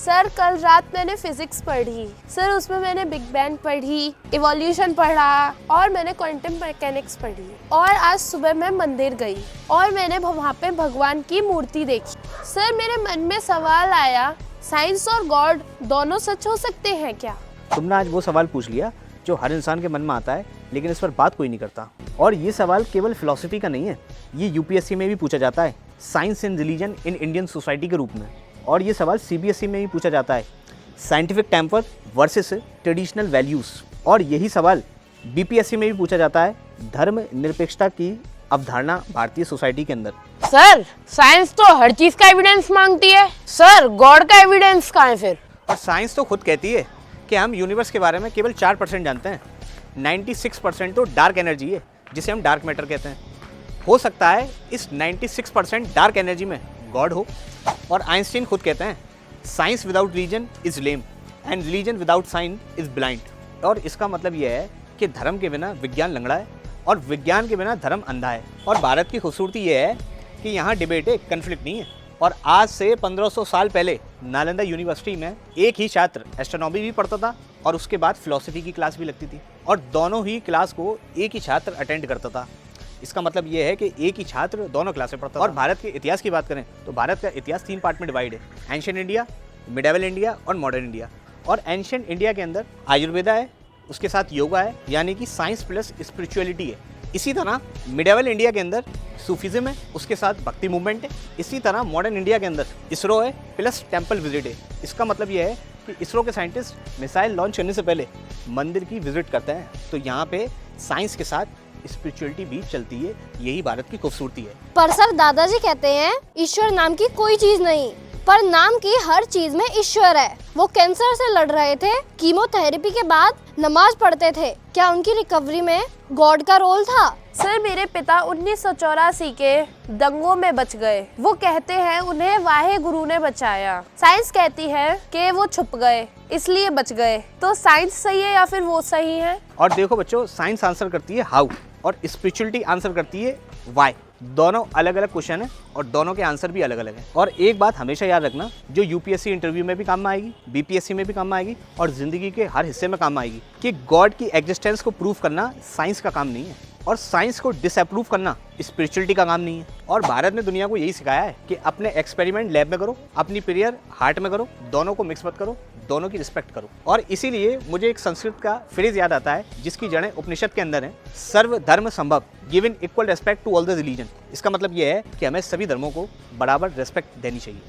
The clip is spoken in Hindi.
सर कल रात मैंने फिजिक्स पढ़ी सर, उसमें मैंने बिग बैंग पढ़ी, इवोल्यूशन पढ़ा और मैंने क्वांटम मैकेनिक्स पढ़ी। और आज सुबह मैं मंदिर गई और मैंने वहाँ पे भगवान की मूर्ति देखी। सर मेरे मन में सवाल आया, साइंस और गॉड दोनों सच हो सकते हैं क्या? तुमने आज वो सवाल पूछ लिया जो हर इंसान के मन में आता है, लेकिन इस पर बात कोई नहीं करता। और ये सवाल केवल फिलॉसफी का नहीं है, ये यूपीएससी में भी पूछा जाता है, science and religion in Indian society के रूप में। और ये सवाल सीबीएसई में भी पूछा जाता है, scientific temper versus traditional values. और यही सवाल बीपीएससी में भी पूछा जाता है, धर्म निरपेक्षता की अवधारणा भारतीय सोसाइटी के अंदर। सर साइंस तो हर चीज का एविडेंस मांगती है, सर गॉड का एविडेंस कहाँ है फिर? और साइंस तो खुद कहती है कि हम यूनिवर्स के बारे में केवल 4% जानते हैं, 96% तो डार्क एनर्जी है जिसे हम डार्क मैटर कहते हैं। हो सकता है इस 96% डार्क एनर्जी में गॉड हो। और आइंस्टीन खुद कहते हैं, science without reason is lame and religion without science is blind. और इसका मतलब यह है कि धर्म के बिना विज्ञान लंगड़ा है और विज्ञान के बिना धर्म अंधा है। और भारत की खूबसूरती यह है कि यहाँ डिबेट है, कन्फ्लिक्ट नहीं है। और आज से 1500 साल पहले नालंदा यूनिवर्सिटी में एक ही छात्र एस्ट्रोनॉमी भी पढ़ता था और उसके बाद फिलॉसफी की क्लास भी लगती थी, और दोनों ही क्लास को एक ही छात्र अटेंड करता था। इसका मतलब ये है कि एक ही छात्र दोनों क्लासें पढ़ता था। और भारत के इतिहास की बात करें तो भारत का इतिहास 3 पार्ट में डिवाइड है, एंशिएंट इंडिया, मिडेवल इंडिया और मॉडर्न इंडिया। और एंशिएंट इंडिया के अंदर आयुर्वेदा है, उसके साथ योगा है, यानी कि साइंस प्लस स्पिरिचुअलिटी है। इसी तरह मिडेवल इंडिया के अंदर सूफिज्म है, उसके साथ भक्ति मूवमेंट है। इसी तरह मॉडर्न इंडिया के अंदर इसरो है प्लस टेम्पल विजिट है। इसका मतलब यह है कि इसरो के साइंटिस्ट मिसाइल लॉन्च करने से पहले मंदिर की विजिट करते हैं। तो यहाँ पे साइंस के साथ स्पिरिचुअलिटी भी चलती है, यही भारत की खूबसूरती है। पर सर दादाजी कहते हैं ईश्वर नाम की कोई चीज नहीं, पर नाम की हर चीज में ईश्वर है। वो कैंसर से लड़ रहे थे, कीमोथेरेपी के बाद नमाज पढ़ते थे, क्या उनकी रिकवरी में गॉड का रोल था? सर मेरे पिता 1984 के दंगों में बच गए। वो कहते हैं उन्हें वाहे गुरु ने बचाया। साइंस कहती है कि वो छुप गए इसलिए बच गए। तो साइंस सही है या फिर वो सही है? और देखो बच्चों, साइंस आंसर करती है हाउ और स्पिरिचुअलिटी आंसर करती है व्हाई। दोनों अलग अलग क्वेश्चन है और दोनों के आंसर भी अलग अलग हैं। और एक बात हमेशा याद रखना, जो यूपीएससी इंटरव्यू में भी काम में आएगी, बीपीएससी में भी काम में आएगी और जिंदगी के हर हिस्से में काम में आएगी, कि गॉड की एग्जिस्टेंस को प्रूव करना साइंस का काम नहीं है और साइंस को डिसअप्रूव करना स्पिरिचुअलिटी का काम नहीं है। और भारत ने दुनिया को यही सिखाया है कि अपने एक्सपेरिमेंट लैब में करो, अपनी प्रेयर हार्ट में करो, दोनों को मिक्स मत करो, दोनों की रिस्पेक्ट करो। और इसीलिए मुझे एक संस्कृत का फ्रेज याद आता है जिसकी जड़ें उपनिषद के अंदर हैं, सर्व धर्म संभव, given equal respect to all the religion. इसका मतलब यह है कि हमें सभी धर्मों को बराबर रेस्पेक्ट देनी चाहिए।